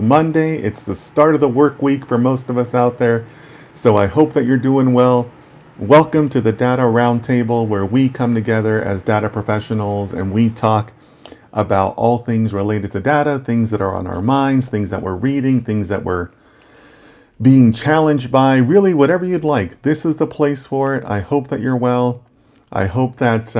Monday. It's the start of the work week for most of us out there. So I hope that you're doing well. Welcome to the Data Roundtable, where we come together as data professionals and we talk about all things related to data, things that are on our minds, things that we're reading, things that we're being challenged by, really whatever you'd like. This is the place for it. I hope that you're well. I hope that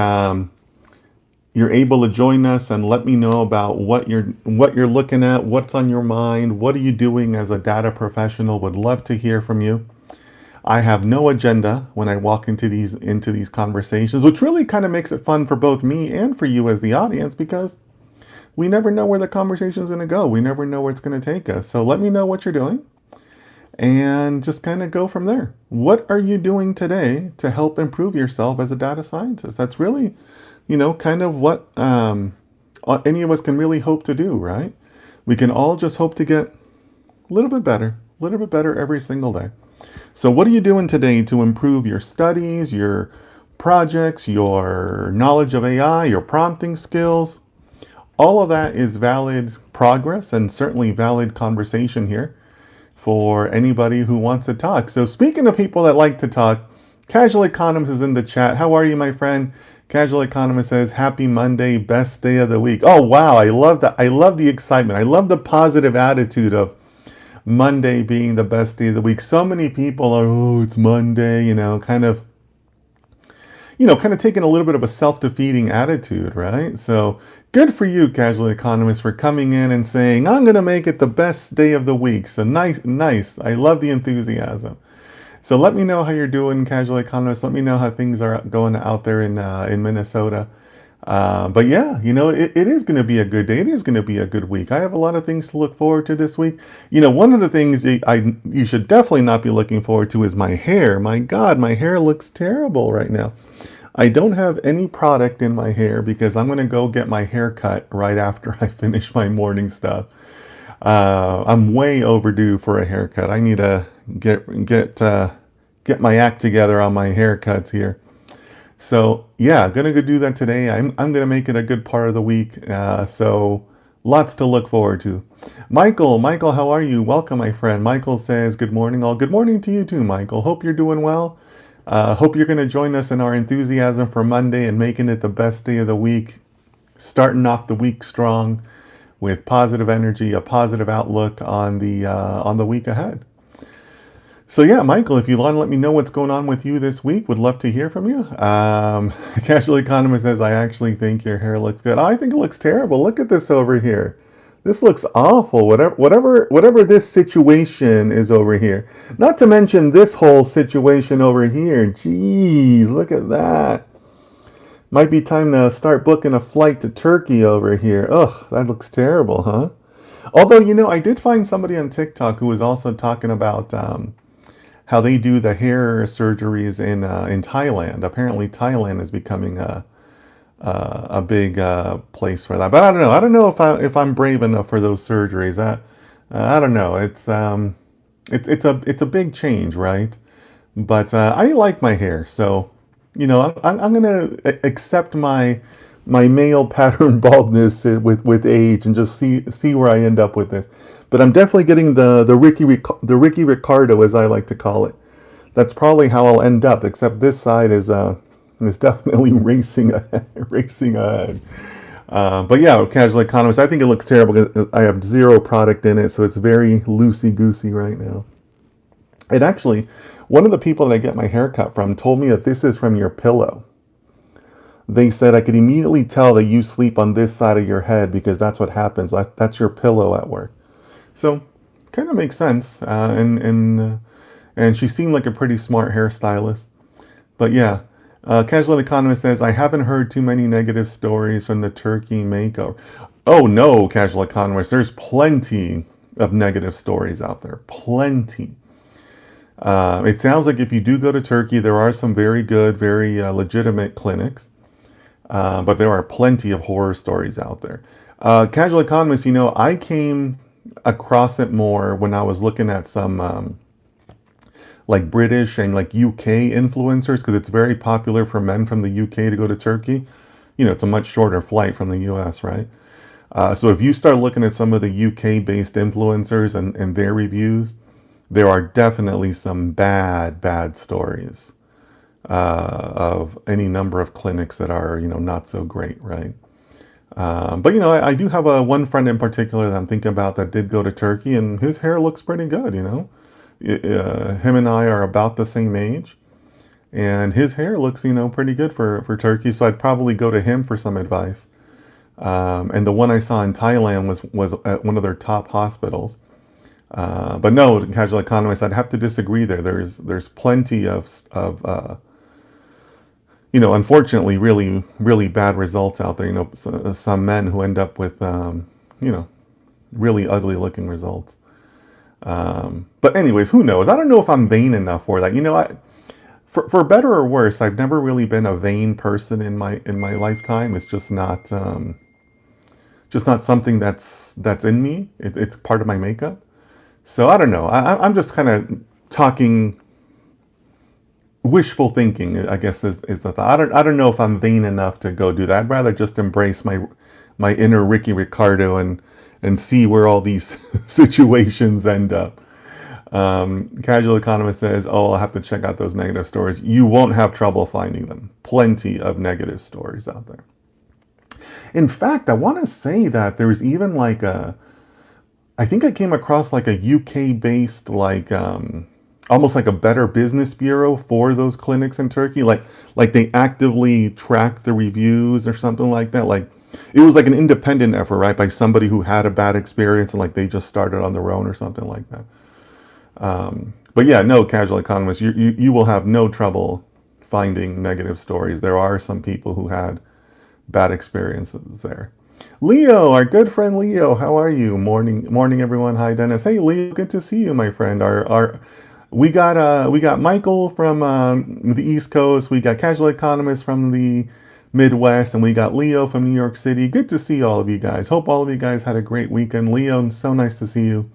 you're able to join us and let me know about what you're looking at, what's on your mind, what are you doing as a data professional. Would love to hear from you. I have no agenda when I walk into these conversations, which really kind of makes it fun for both me and for you as the audience because we never know where the conversation's going to go. We never know where it's going to take us. So let me know what you're doing and just kind of go from there. What are you doing today to help improve yourself as a data scientist? That's really, kind of what any of us can really hope to do, right? We can all just hope to get a little bit better every single day. So, what are you doing today to improve your studies, your projects, your knowledge of AI, your prompting skills? All of that is valid progress and certainly valid conversation here for anybody who wants to talk. So, speaking of people that like to talk, Casual Economist is in the chat. How are you, my friend? Casual Economist says, "Happy Monday, best day of the week." Oh wow, I love that. I love the excitement. I love the positive attitude of Monday being the best day of the week. So many people are, oh, it's Monday, kind of taking a little bit of a self-defeating attitude, right? So good for you, Casual Economist, for coming in and saying, I'm going to make it the best day of the week. So nice, nice. I love the enthusiasm. So let me know how you're doing, Casual Economist. Let me know how things are going out there in Minnesota. But yeah, it is going to be a good day. It is going to be a good week. I have a lot of things to look forward to this week. One of the things you should definitely not be looking forward to is my hair. My God, my hair looks terrible right now. I don't have any product in my hair because I'm going to go get my hair cut right after I finish my morning stuff. I'm way overdue for a haircut. I need to get my act together on my haircuts here. So yeah, gonna go do that today. I'm gonna make it a good part of the week. So lots to look forward to. Michael, how are you? Welcome, my friend. Michael says good morning. All good morning to you too, Michael. Hope you're doing well. Hope you're gonna join us in our enthusiasm for Monday and making it the best day of the week. Starting off the week strong with positive energy, a positive outlook on the week ahead. So yeah, Michael, if you want to let me know what's going on with you this week, would love to hear from you. Casual Economist says, I actually think your hair looks good. I think it looks terrible. Look at this over here. This looks awful. Whatever this situation is over here. Not to mention this whole situation over here. Jeez, look at that. Might be time to start booking a flight to Turkey over here. Ugh, that looks terrible, huh? Although, I did find somebody on TikTok who was also talking about how they do the hair surgeries in Thailand. Apparently, Thailand is becoming a big place for that. But I don't know. I don't know if I'm brave enough for those surgeries. I don't know. It's a big change, right? But I like my hair, so I'm gonna accept my male pattern baldness with age and just see where I end up with this. But I'm definitely getting the Ricky Ricardo, as I like to call it. That's probably how I'll end up. Except this side is definitely racing ahead, racing ahead. But yeah, Casual Economist, I think it looks terrible because I have zero product in it, so it's very loosey goosey right now. And actually, one of the people that I get my hair cut from told me that this is from your pillow. They said I could immediately tell that you sleep on this side of your head because that's what happens. That's your pillow at work. So, kind of makes sense. And she seemed like a pretty smart hairstylist. But yeah, Casual Economist says, I haven't heard too many negative stories from the Turkey makeover. Oh no, Casual Economist, there's plenty of negative stories out there. Plenty. It sounds like if you do go to Turkey, there are some very good, very legitimate clinics. But there are plenty of horror stories out there. Casual Economist, I came across it more when I was looking at some like British and like UK influencers because it's very popular for men from the UK to go to Turkey. It's a much shorter flight from the US, right? So if you start looking at some of the UK-based influencers and their reviews, there are definitely some bad stories of any number of clinics that are, not so great, right? But I do have one friend in particular that I'm thinking about that did go to Turkey, and his hair looks pretty good. Him and I are about the same age, and his hair looks, pretty good for Turkey. So I'd probably go to him for some advice. And the one I saw in Thailand was at one of their top hospitals. But no, casual economist, I'd have to disagree there. There's plenty of unfortunately, really, really bad results out there. Some men who end up with, really ugly looking results. But anyways, who knows? I don't know if I'm vain enough for that. For better or worse, I've never really been a vain person in my lifetime. It's just not something that's in me. It's part of my makeup. So I don't know. I'm just kind of talking wishful thinking, I guess is the thought. I don't know if I'm vain enough to go do that. I'd rather just embrace my inner Ricky Ricardo and see where all these situations end up. Casual Economist says, "Oh, I'll have to check out those negative stories." You won't have trouble finding them. Plenty of negative stories out there. In fact, I want to say that there's even I think I came across like a UK based almost like a Better Business Bureau for those clinics in Turkey. Like they actively track the reviews or something like that. Like it was like an independent effort, right, by somebody who had a bad experience and like they just started on their own or something like that. But yeah, no, casual economist, you will have no trouble finding negative stories. There are some people who had bad experiences there. Leo, our good friend Leo, how are you? Morning, everyone. Hi, Dennis. Hey, Leo, good to see you, my friend. Our we got Michael from the East Coast. We got Casual Economist from the Midwest, and we got Leo from New York City. Good to see all of you guys. Hope all of you guys had a great weekend. Leo, so nice to see you.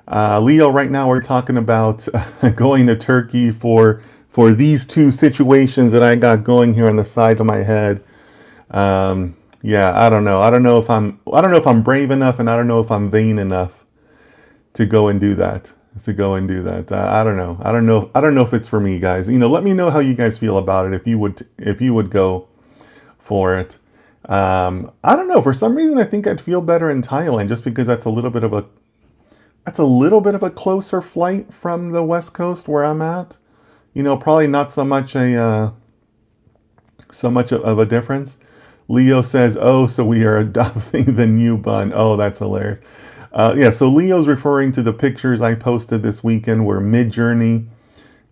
Leo, right now we're talking about going to Turkey for these two situations that I got going here on the side of my head. Yeah, I don't know. I don't know if I'm brave enough, and I don't know if I'm vain enough to go and do that. I don't know. I don't know if it's for me, guys. Let me know how you guys feel about it. If you would go for it. I don't know. For some reason, I think I'd feel better in Thailand just because that's a little bit of a closer flight from the West Coast where I'm at. Probably not so much of a difference. Leo says, "Oh, so we are adopting the new bun." Oh, that's hilarious. Yeah, so Leo's referring to the pictures I posted this weekend where Midjourney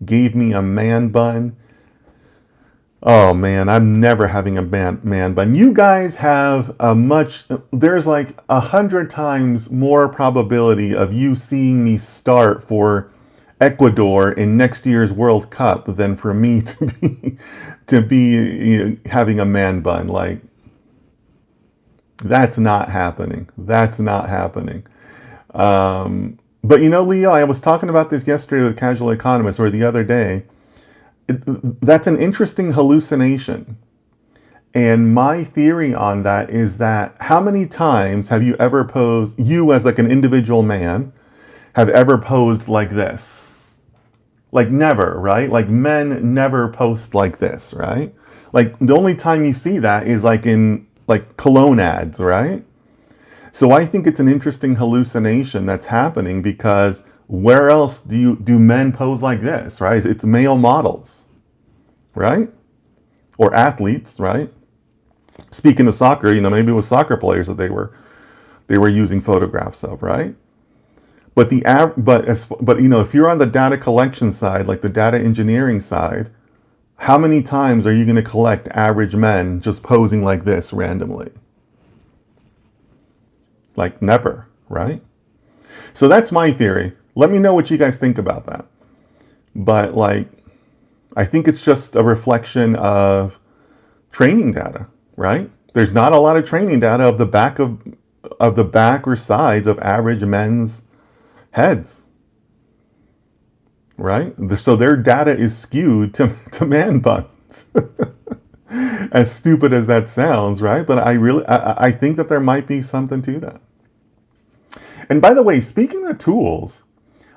gave me a man bun. Oh man, I'm never having a man bun. You guys have there's like 100 times more probability of you seeing me start for Ecuador in next year's World Cup than for me to be having a man bun. Like that's not happening. That's not happening. But Leo, I was talking about this yesterday with Casual Economist or the other day. That's an interesting hallucination. And my theory on that is that how many times have you ever posed, you as like an individual man, have ever posed like this? Like never, right? Like men never post like this, right? Like the only time you see that is like in like cologne ads, right? So I think it's an interesting hallucination that's happening because where else do men pose like this, right? It's male models, right? Or athletes, right? Speaking of soccer, maybe it was soccer players that they were using photographs of, right? But if you're on the data collection side, like the data engineering side, how many times are you going to collect average men just posing like this randomly? Like never, right? So that's my theory. Let me know what you guys think about that. But I think it's just a reflection of training data, right? There's not a lot of training data of the back or sides of average men's heads, right? So their data is skewed to man buns. As stupid as that sounds, right? But I think that there might be something to that. And by the way, speaking of tools,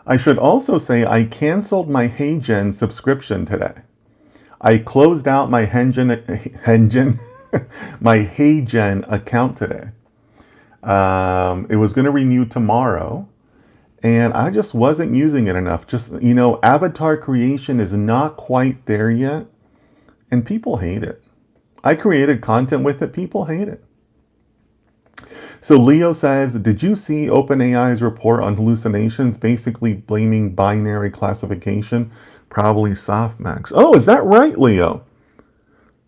I should also say I canceled my HeyGen subscription today. I closed out my my HeyGen account today. It was going to renew tomorrow, and I just wasn't using it enough. Just, avatar creation is not quite there yet, and people hate it. I created content with it, people hate it. So Leo says, did you see OpenAI's report on hallucinations, basically blaming binary classification? Probably softmax. Oh, is that right, Leo?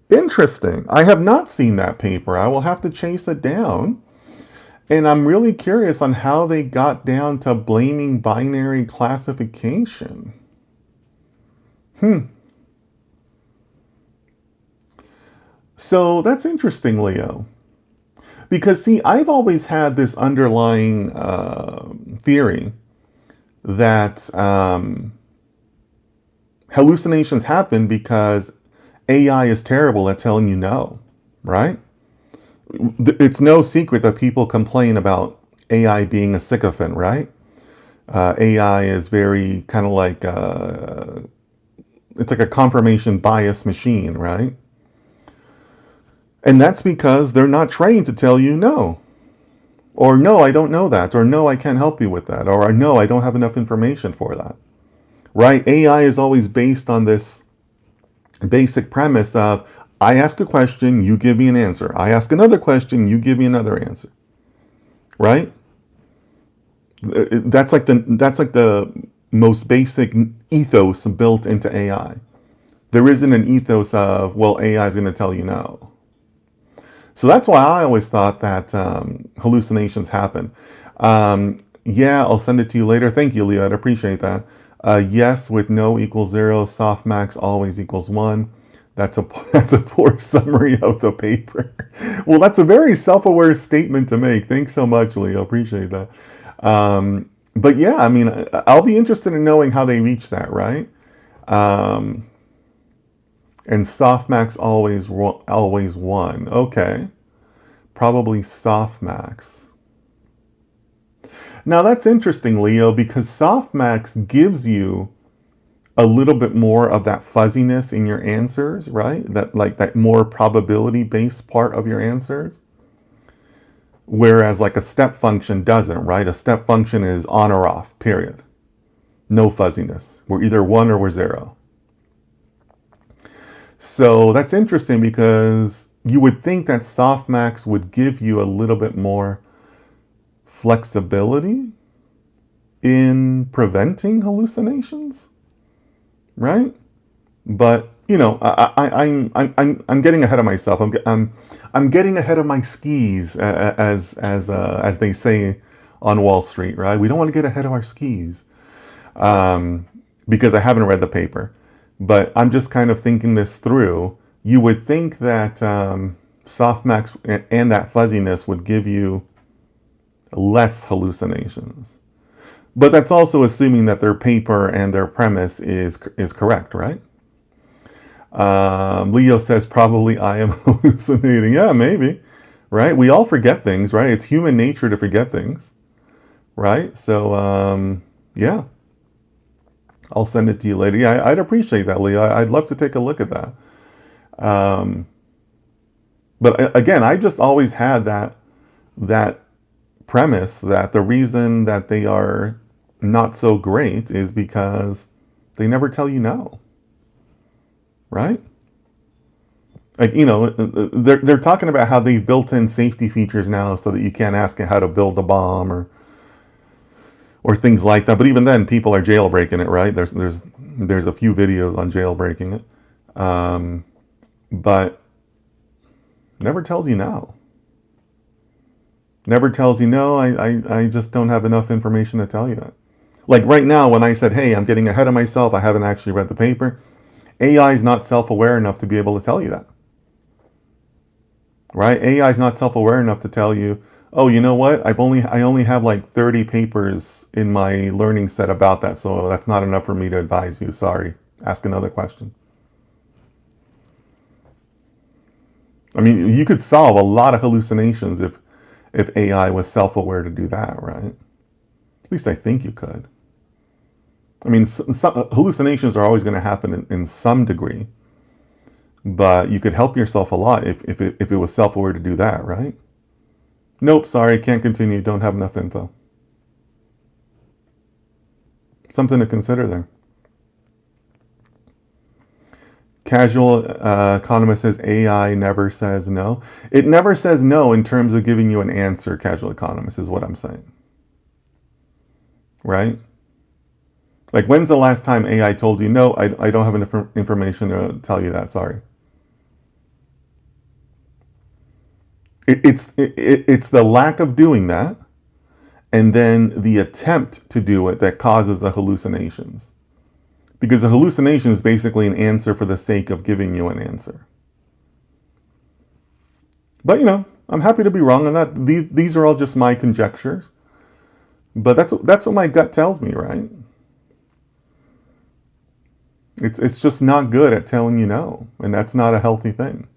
Interesting. I have not seen that paper. I will have to chase it down. And I'm really curious on how they got down to blaming binary classification. So that's interesting, Leo. Because, see, I've always had this underlying theory that hallucinations happen because AI is terrible at telling you no, right? It's no secret that people complain about AI being a sycophant, right? AI is very kind of like, it's like a confirmation bias machine, right? And that's because they're not trained to tell you no. Or no, I don't know that. Or no, I can't help you with that. Or no, I don't have enough information for that. Right? AI is always based on this basic premise of I ask a question, you give me an answer. I ask another question, you give me another answer. Right? That's like the most basic ethos built into AI. There isn't an ethos of, well, AI is going to tell you no. So that's why I always thought that hallucinations happen. Yeah, I'll send it to you later. Thank you, Leo. I'd appreciate that. Yes, with no equals 0, softmax always equals 1. That's a that's a poor summary of the paper. Well, that's a very self-aware statement to make. Thanks so much, Leo. Appreciate that. But yeah, I mean, I'll be interested in knowing how they reach that, right? And softmax always 1. Okay. Probably softmax. Now that's interesting, Leo, because softmax gives you a little bit more of that fuzziness in your answers, right? That more probability based part of your answers. Whereas like a step function doesn't, right? A step function is on or off, period. No fuzziness. We're either 1 or we're 0. So that's interesting because you would think that softmax would give you a little bit more flexibility in preventing hallucinations, right? But I'm getting ahead of myself. I'm getting ahead of my skis, as they say on Wall Street, right? We don't want to get ahead of our skis, because I haven't read the paper. But I'm just kind of thinking this through. You would think that softmax and that fuzziness would give you less hallucinations. But that's also assuming that their paper and their premise is correct, right? Leo says probably I am hallucinating. Yeah, maybe, right? We all forget things, right? It's human nature to forget things, right? So, yeah. I'll send it to you later. Yeah, I'd appreciate that, Leo. I'd love to take a look at that. But again, I just always had that premise that the reason that they are not so great is because they never tell you no, right? Like, they're talking about how they've built in safety features now so that you can't ask it how to build a bomb or things like that. But even then, people are jailbreaking it, right? There's a few videos on jailbreaking it, but never tells you no. Never tells you no. I just don't have enough information to tell you that. Like right now, when I said, hey, I'm getting ahead of myself, I haven't actually read the paper. AI is not self-aware enough to be able to tell you that, right? AI is not self-aware enough to tell you, oh, you know what? I only have like 30 papers in my learning set about that, so that's not enough for me to advise you. Sorry. Ask another question. I mean, you could solve a lot of hallucinations if AI was self-aware to do that, right? At least I think you could. I mean, some hallucinations are always going to happen in some degree, but you could help yourself a lot if it was self-aware to do that, right? Nope, sorry, can't continue, don't have enough info. Something to consider there. Casual economist says AI never says no. It never says no in terms of giving you an answer, casual economist, is what I'm saying. Right? Like, when's the last time AI told you, no, I don't have enough information to tell you that, sorry? It's the lack of doing that and then the attempt to do it that causes the hallucinations. Because the hallucination is basically an answer for the sake of giving you an answer. But, I'm happy to be wrong on that. These are all just my conjectures. But that's what my gut tells me, right? It's just not good at telling you no, and that's not a healthy thing.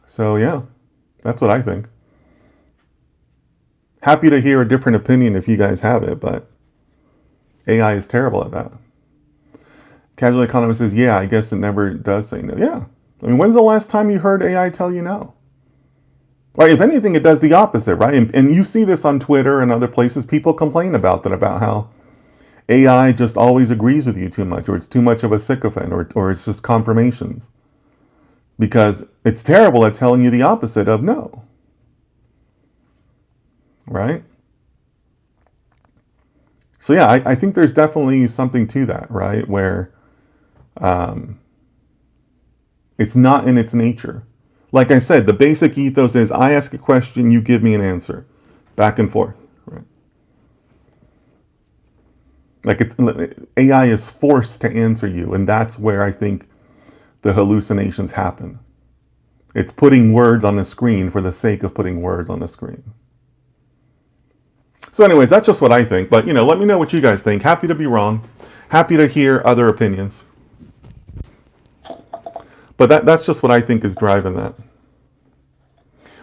So yeah, that's what I think. Happy to hear a different opinion if you guys have it, but AI is terrible at that. Casual economist says, yeah, I guess it never does say no. Yeah. I mean, when's the last time you heard AI tell you no? Right, if anything, it does the opposite, right? And you see this on Twitter and other places. People complain about that, about how AI just always agrees with you too much, or it's too much of a sycophant, or it's just confirmations. Because it's terrible at telling you the opposite of no. Right? So yeah, I think there's definitely something to that, right? Where it's not in its nature. Like I said, the basic ethos is I ask a question, you give me an answer. Back and forth. Right? Like AI is forced to answer you, and that's where I think the hallucinations happen. It's putting words on the screen for the sake of putting words on the screen. So anyways, that's just what I think. But, let me know what you guys think. Happy to be wrong. Happy to hear other opinions. But that's just what I think is driving that.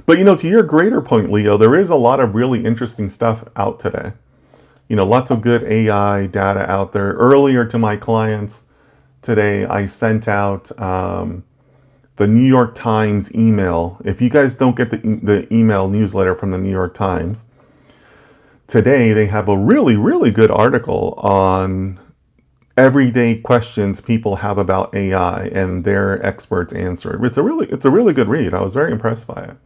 But, to your greater point, Leo, there is a lot of really interesting stuff out today. Lots of good AI data out there. Earlier to my clients today, I sent out the New York Times email. If you guys don't get the email newsletter from the New York Times, today they have a really, really good article on everyday questions people have about AI and their experts answer it. It's a really good read. I was very impressed by it.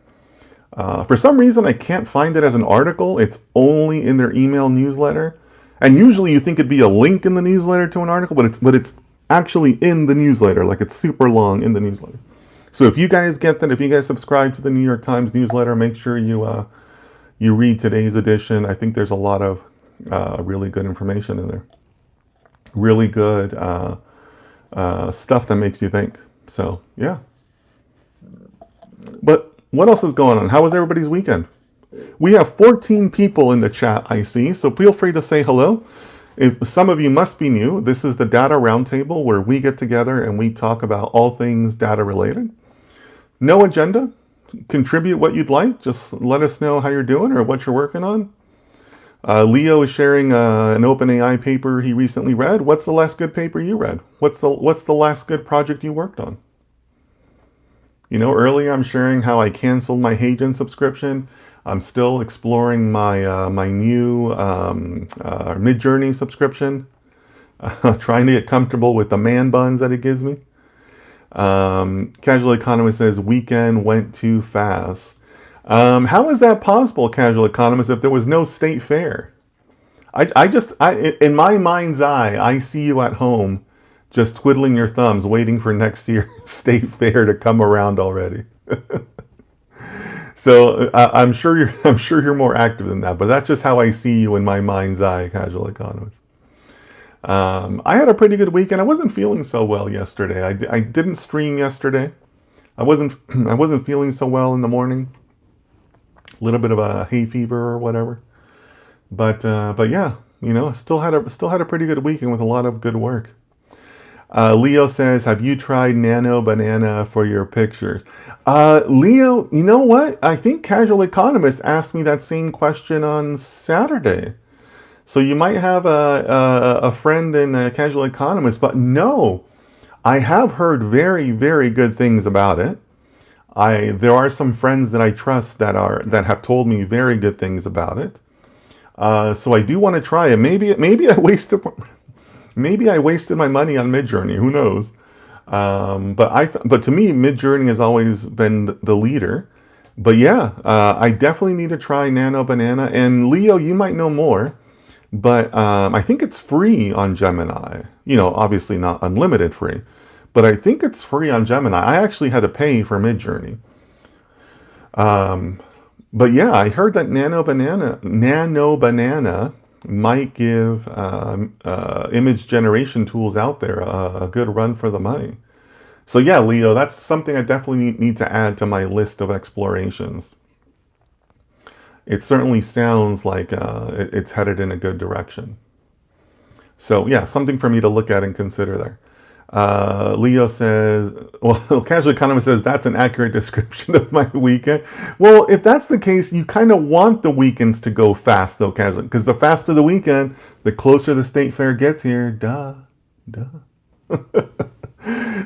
For some reason, I can't find it as an article. It's only in their email newsletter. And usually you think it'd be a link in the newsletter to an article, but it's actually in the newsletter. Like, it's super long in the newsletter. So if you guys get that, if you guys subscribe to the New York Times newsletter, make sure you read today's edition. I think there's a lot of really good information in there. Really good stuff that makes you think. So, yeah. But what else is going on? How was everybody's weekend? We have 14 people in the chat, I see, so feel free to say hello. If some of you must be new, this is the Data Roundtable, where we get together and we talk about all things data related. No agenda. Contribute what you'd like. Just let us know how you're doing or what you're working on. Leo is sharing an OpenAI paper he recently read. What's the last good paper you read? What's the last good project you worked on? Earlier I'm sharing how I canceled my HeyGen subscription. I'm still exploring my my new Midjourney subscription. Trying to get comfortable with the man buns that it gives me. Casual Economist says, weekend went too fast. How is that possible, Casual Economist, if there was no state fair? In my mind's eye, I see you at home just twiddling your thumbs, waiting for next year's state fair to come around already. So I'm sure you're more active than that, but that's just how I see you in my mind's eye, Casual Economist. I had a pretty good weekend. I wasn't feeling so well yesterday. I didn't stream yesterday. I wasn't feeling so well in the morning. A little bit of a hay fever or whatever. But yeah, still had a pretty good weekend with a lot of good work. Leo says, have you tried Nano Banana for your pictures? Leo, you know what? I think Casual Economist asked me that same question on Saturday. So you might have a friend in Casual Economist, but no, I have heard very, very good things about it. There are some friends that I trust that have told me very good things about it. So I do want to try it. Maybe I wasted my money on Midjourney. Who knows? But to me, Midjourney has always been the leader. But yeah, I definitely need to try Nano Banana. And Leo, you might know more, but I think it's free on Gemini. You know, obviously not unlimited free, but I think it's free on Gemini. I actually had to pay for Midjourney. Um, but yeah, I heard that Nano Banana might give image generation tools out there a good run for the money. So yeah, Leo, that's something I definitely need to add to my list of explorations. It certainly sounds like it's headed in a good direction. So yeah, something for me to look at and consider there. Leo says, well, Casual Economist says that's an accurate description of my weekend. Well, if that's the case, you kind of want the weekends to go fast, though, Casual, because the faster the weekend, the closer the state fair gets here. Duh, duh.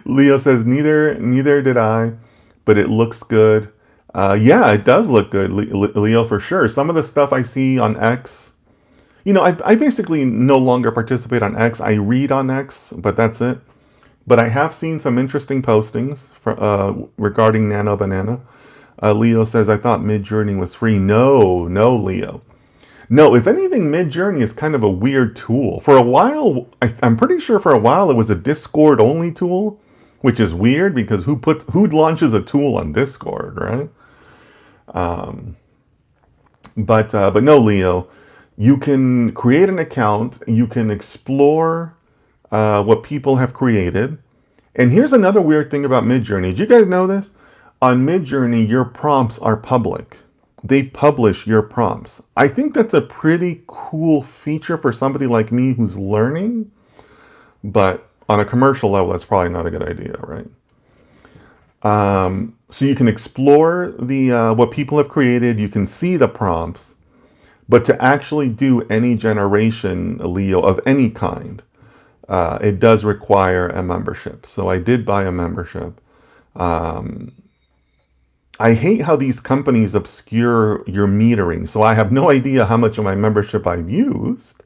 Leo says neither did I, but it looks good. Yeah, it does look good, Leo, for sure. Some of the stuff I see on X, you know, I basically no longer participate on X. I read on X, but that's it. But I have seen some interesting postings regarding Nano Banana. Leo says, I thought Midjourney was free. No, no, Leo. No, if anything, Midjourney is kind of a weird tool. For a while, I'm pretty sure for a while it was a Discord only tool, which is weird because who launches a tool on Discord, right? Um, but no, Leo, you can create an account. You can explore what people have created. And here's another weird thing about Midjourney. Did you guys know this? On Midjourney, your prompts are public. They publish your prompts. I think that's a pretty cool feature for somebody like me who's learning. But on a commercial level, that's probably not a good idea, right? So you can explore the what people have created. You can see the prompts. But to actually do any generation, Leo, of any kind, it does require a membership. So I did buy a membership. Um, I hate how these companies obscure your metering. So I have no idea how much of my membership I've used.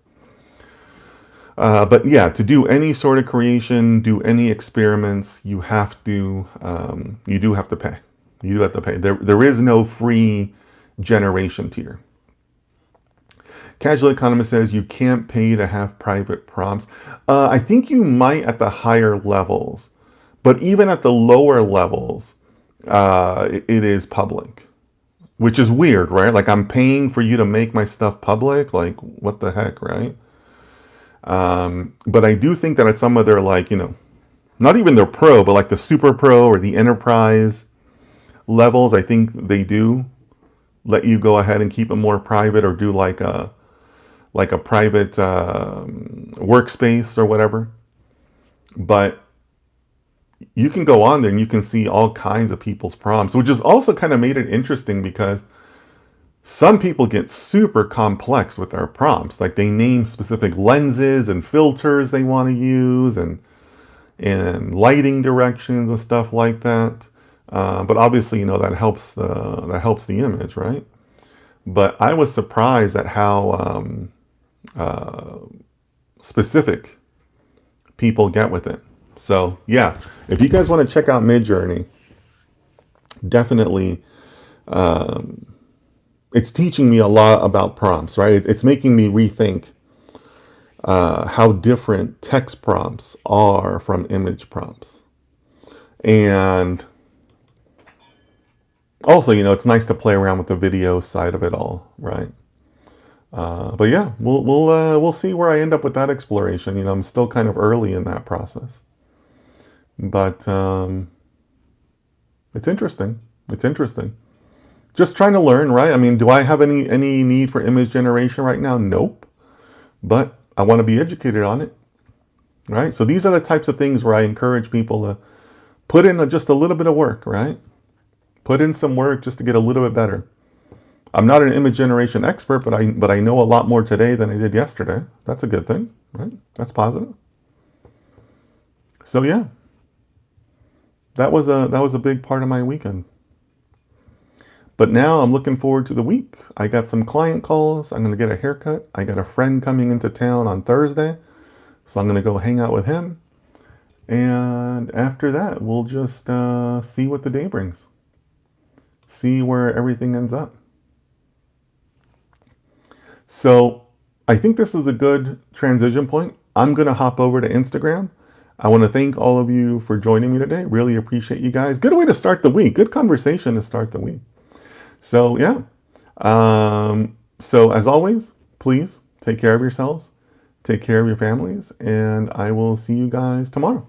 But yeah, to do any sort of creation, do any experiments, you do have to pay. You do have to pay. There is no free generation tier. Casual Economist says you can't pay to have private prompts. I think you might at the higher levels, but even at the lower levels, it is public, which is weird, right? Like I'm paying for you to make my stuff public. Like what the heck, right? But I do think that at some of their like, you know, not even their pro, but like the super pro or the enterprise levels, I think they do let you go ahead and keep it more private or do like a private workspace or whatever. But you can go on there and you can see all kinds of people's prompts, which has also kind of made it interesting because some people get super complex with their prompts. Like they name specific lenses and filters they want to use and lighting directions and stuff like that. But obviously, you know, that helps the image, right? But I was surprised at how specific people get with it. So yeah, if you guys want to check out Midjourney, definitely, it's teaching me a lot about prompts, right? It's making me rethink how different text prompts are from image prompts. And also, you know, it's nice to play around with the video side of it all, right? But yeah, we'll see where I end up with that exploration. You know, I'm still kind of early in that process, but it's interesting. It's interesting. Just trying to learn, right? I mean, do I have any need for image generation right now? Nope. But I want to be educated on it. right? So these are the types of things where I encourage people to put in just a little bit of work, right? Put in some work just to get a little bit better. I'm not an image generation expert, but I know a lot more today than I did yesterday. That's a good thing, right? That's positive. So yeah, that was a big part of my weekend. But now I'm looking forward to the week. I got some client calls. I'm going to get a haircut. I got a friend coming into town on Thursday, so I'm going to go hang out with him. And after that, we'll just see what the day brings. See where everything ends up. So I think this is a good transition point. I'm going to hop over to Instagram. I want to thank all of you for joining me today. Really appreciate you guys. Good way to start the week. Good conversation to start the week. So, yeah. So, as always, please take care of yourselves, take care of your families, and I will see you guys tomorrow.